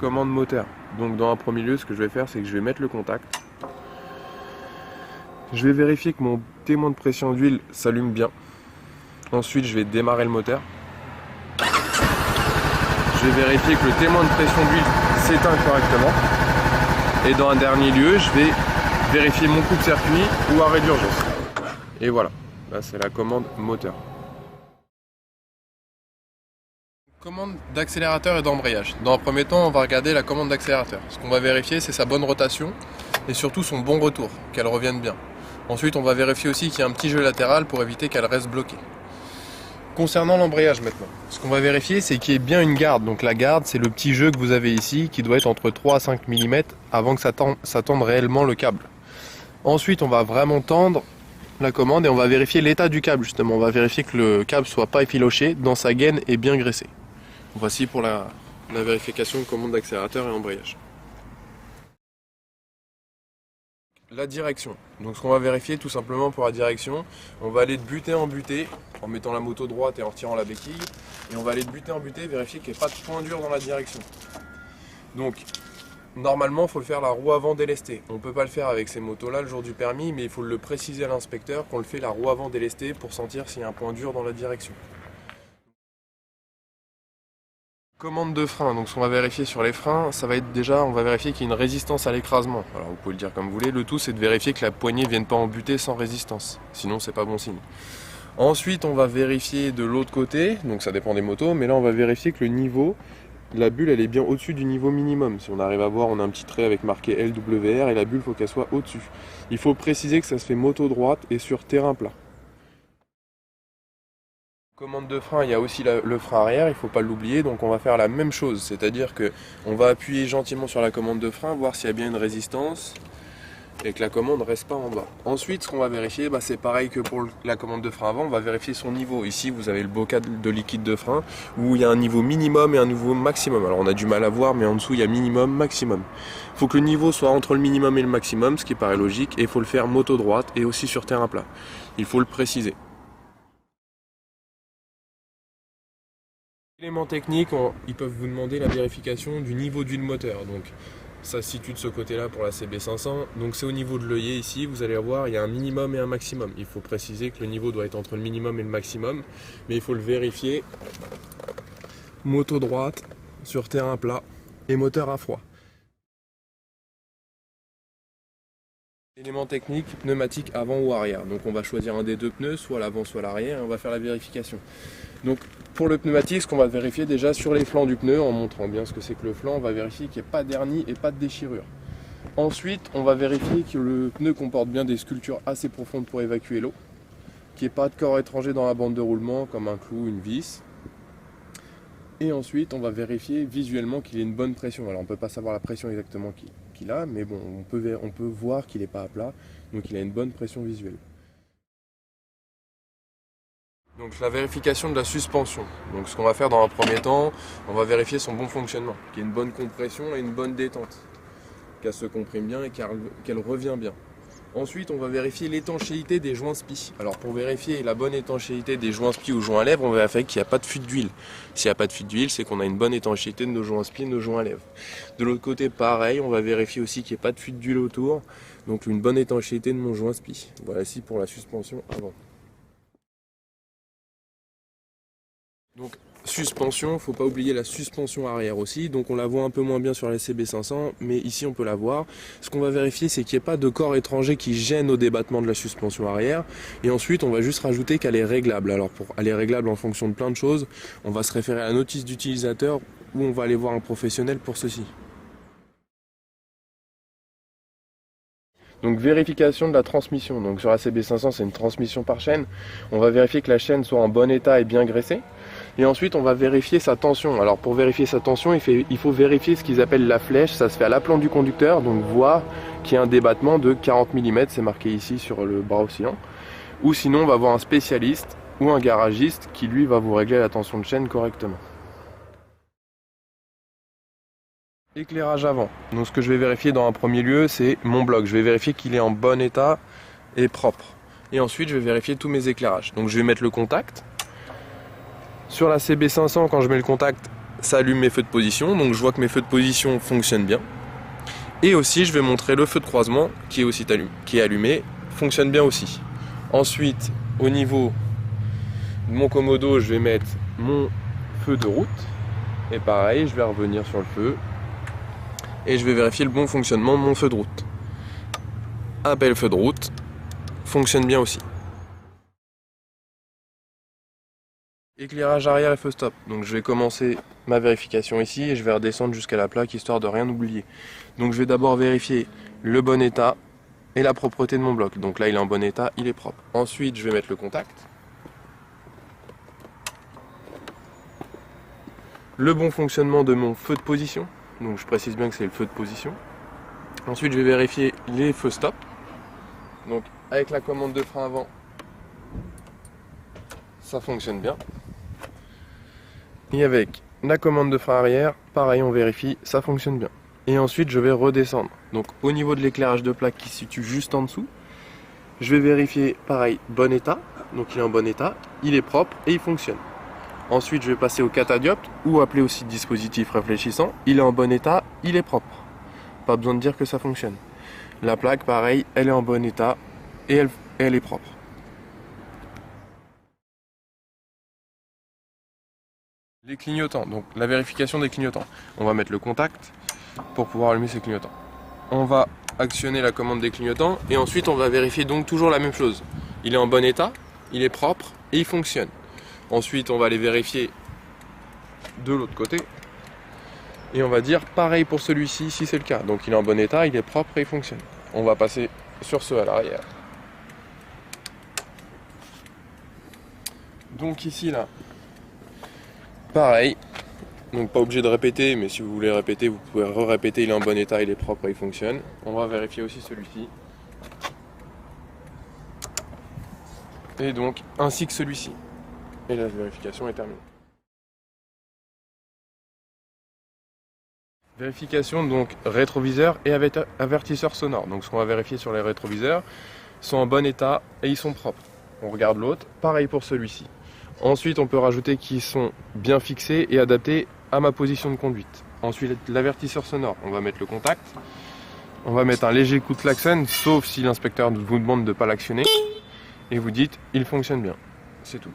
commande moteur. Donc dans un premier lieu, ce que je vais faire, c'est que je vais mettre le contact. Je vais vérifier que mon témoin de pression d'huile s'allume bien. Ensuite, je vais démarrer le moteur. Je vais vérifier que le témoin de pression d'huile s'éteint correctement. Et dans un dernier lieu, je vais vérifier mon coupe-circuit ou arrêt d'urgence. Et voilà, là c'est la commande moteur. Commande d'accélérateur et d'embrayage. Dans un premier temps, on va regarder la commande d'accélérateur. Ce qu'on va vérifier, c'est sa bonne rotation et surtout son bon retour, qu'elle revienne bien. Ensuite, on va vérifier aussi qu'il y a un petit jeu latéral pour éviter qu'elle reste bloquée. Concernant l'embrayage maintenant, ce qu'on va vérifier, c'est qu'il y ait bien une garde. Donc la garde, c'est le petit jeu que vous avez ici, qui doit être entre 3 à 5 mm avant que ça tende réellement le câble. Ensuite, on va vraiment tendre la commande et on va vérifier l'état du câble justement. On va vérifier que le câble soit pas effiloché dans sa gaine et bien graissé. Voici pour la vérification de commande d'accélérateur et embrayage. La direction. Donc ce qu'on va vérifier tout simplement pour la direction, on va aller de butée en butée en mettant la moto droite et en retirant la béquille. Et on va aller de butée en butée vérifier qu'il n'y ait pas de point dur dans la direction. Donc normalement il faut le faire la roue avant délestée. On ne peut pas le faire avec ces motos là le jour du permis, mais il faut le préciser à l'inspecteur qu'on le fait la roue avant délestée pour sentir s'il y a un point dur dans la direction. Commande de frein, donc ce qu'on va vérifier sur les freins, ça va être déjà, on va vérifier qu'il y a une résistance à l'écrasement. Alors vous pouvez le dire comme vous voulez, le tout c'est de vérifier que la poignée ne vienne pas en butée sans résistance, sinon c'est pas bon signe. Ensuite on va vérifier de l'autre côté, donc ça dépend des motos, mais là on va vérifier que le niveau, la bulle elle est bien au-dessus du niveau minimum. Si on arrive à voir, on a un petit trait avec marqué LWR et la bulle il faut qu'elle soit au-dessus. Il faut préciser que ça se fait moto droite et sur terrain plat. Commande de frein, il y a aussi le frein arrière, il ne faut pas l'oublier, donc on va faire la même chose, c'est-à-dire que on va appuyer gentiment sur la commande de frein, voir s'il y a bien une résistance et que la commande ne reste pas en bas. Ensuite, ce qu'on va vérifier, c'est pareil que pour la commande de frein avant, on va vérifier son niveau. Ici, vous avez le bocal de liquide de frein où il y a un niveau minimum et un niveau maximum. Alors on a du mal à voir, mais en dessous, il y a minimum, maximum. Il faut que le niveau soit entre le minimum et le maximum, ce qui paraît logique, et il faut le faire moto droite et aussi sur terrain plat. Il faut le préciser. Éléments techniques, ils peuvent vous demander la vérification du niveau d'huile moteur. Donc ça se situe de ce côté-là pour la CB500. Donc c'est au niveau de l'œillet ici, vous allez voir, il y a un minimum et un maximum. Il faut préciser que le niveau doit être entre le minimum et le maximum, mais il faut le vérifier. Moto droite, sur terrain plat et moteur à froid. Éléments techniques, pneumatique avant ou arrière. Donc on va choisir un des deux pneus, soit l'avant soit l'arrière, et on va faire la vérification. Donc pour le pneumatique, ce qu'on va vérifier déjà sur les flancs du pneu, en montrant bien ce que c'est que le flanc, on va vérifier qu'il n'y ait pas d'hernie et pas de déchirure. Ensuite, on va vérifier que le pneu comporte bien des sculptures assez profondes pour évacuer l'eau, qu'il n'y ait pas de corps étranger dans la bande de roulement, comme un clou, une vis. Et ensuite, on va vérifier visuellement qu'il ait une bonne pression. Alors on ne peut pas savoir la pression exactement qu'il a, mais bon, on peut voir qu'il n'est pas à plat, donc il a une bonne pression visuelle. Donc la vérification de la suspension. Donc ce qu'on va faire dans un premier temps, on va vérifier son bon fonctionnement, qu'il y ait une bonne compression et une bonne détente, qu'elle se comprime bien et qu'elle revient bien. Ensuite, on va vérifier l'étanchéité des joints spi. Alors pour vérifier la bonne étanchéité des joints spi ou joints à lèvres, on va vérifier qu'il n'y a pas de fuite d'huile. S'il n'y a pas de fuite d'huile, c'est qu'on a une bonne étanchéité de nos joints spi et de nos joints à lèvres. De l'autre côté, pareil, on va vérifier aussi qu'il n'y ait pas de fuite d'huile autour. Donc une bonne étanchéité de mon joint spi. Voilà ici pour la suspension avant. Donc suspension, il ne faut pas oublier la suspension arrière aussi, donc on la voit un peu moins bien sur la CB500, mais ici on peut la voir. Ce qu'on va vérifier, c'est qu'il n'y ait pas de corps étranger qui gêne au débattement de la suspension arrière, et ensuite on va juste rajouter qu'elle est réglable. Alors elle est réglable en fonction de plein de choses, on va se référer à la notice d'utilisateur ou on va aller voir un professionnel pour ceci. Donc vérification de la transmission, donc sur la CB500 c'est une transmission par chaîne, on va vérifier que la chaîne soit en bon état et bien graissée. Et ensuite on va vérifier sa tension. Alors pour vérifier sa tension, il faut vérifier ce qu'ils appellent la flèche. Ça se fait à l'aplan du conducteur, donc voir qu'il y a un débattement de 40 mm, c'est marqué ici sur le bras oscillant. Ou sinon on va voir un spécialiste ou un garagiste qui lui va vous régler la tension de chaîne correctement. Éclairage avant. Donc ce que je vais vérifier dans un premier lieu, c'est mon bloc. Je vais vérifier qu'il est en bon état et propre. Et ensuite je vais vérifier tous mes éclairages. Donc je vais mettre le contact. Sur la CB500, quand je mets le contact, ça allume mes feux de position, donc je vois que mes feux de position fonctionnent bien. Et aussi, je vais montrer le feu de croisement qui est allumé, fonctionne bien aussi. Ensuite, au niveau de mon commodo, je vais mettre mon feu de route. Et pareil, je vais revenir sur le feu. Et je vais vérifier le bon fonctionnement de mon feu de route. Appel feu de route, fonctionne bien aussi. Éclairage arrière et feu stop. Donc je vais commencer ma vérification ici et je vais redescendre jusqu'à la plaque histoire de rien oublier. Donc je vais d'abord vérifier le bon état et la propreté de mon bloc. Donc là il est en bon état, il est propre. Ensuite je vais mettre le contact. Le bon fonctionnement de mon feu de position. Donc je précise bien que c'est le feu de position. Ensuite je vais vérifier les feux stop. Donc avec la commande de frein avant, ça fonctionne bien. Et avec la commande de frein arrière, pareil, on vérifie, ça fonctionne bien. Et ensuite, je vais redescendre. Donc, au niveau de l'éclairage de plaque qui se situe juste en dessous, je vais vérifier, pareil, bon état. Donc, il est en bon état, il est propre et il fonctionne. Ensuite, je vais passer au catadioptre, ou appelé aussi dispositif réfléchissant. Il est en bon état, il est propre. Pas besoin de dire que ça fonctionne. La plaque, pareil, elle est en bon état et elle est propre. Les clignotants, donc la vérification des clignotants. On va mettre le contact pour pouvoir allumer ces clignotants. On va actionner la commande des clignotants et ensuite on va vérifier donc toujours la même chose. Il est en bon état, il est propre et il fonctionne. Ensuite on va aller vérifier de l'autre côté et on va dire pareil pour celui-ci si c'est le cas. Donc il est en bon état, il est propre et il fonctionne. On va passer sur ceux à l'arrière. Donc ici là, pareil, donc pas obligé de répéter, mais si vous voulez répéter, vous pouvez répéter, il est en bon état, il est propre et il fonctionne. On va vérifier aussi celui-ci. Et donc, ainsi que celui-ci. Et la vérification est terminée. Vérification donc rétroviseur et avertisseur sonore. Donc ce qu'on va vérifier sur les rétroviseurs, sont en bon état et ils sont propres. On regarde l'autre, pareil pour celui-ci. Ensuite, on peut rajouter qu'ils sont bien fixés et adaptés à ma position de conduite. Ensuite, l'avertisseur sonore. On va mettre le contact. On va mettre un léger coup de klaxon, sauf si l'inspecteur vous demande de ne pas l'actionner. Et vous dites, il fonctionne bien. C'est tout.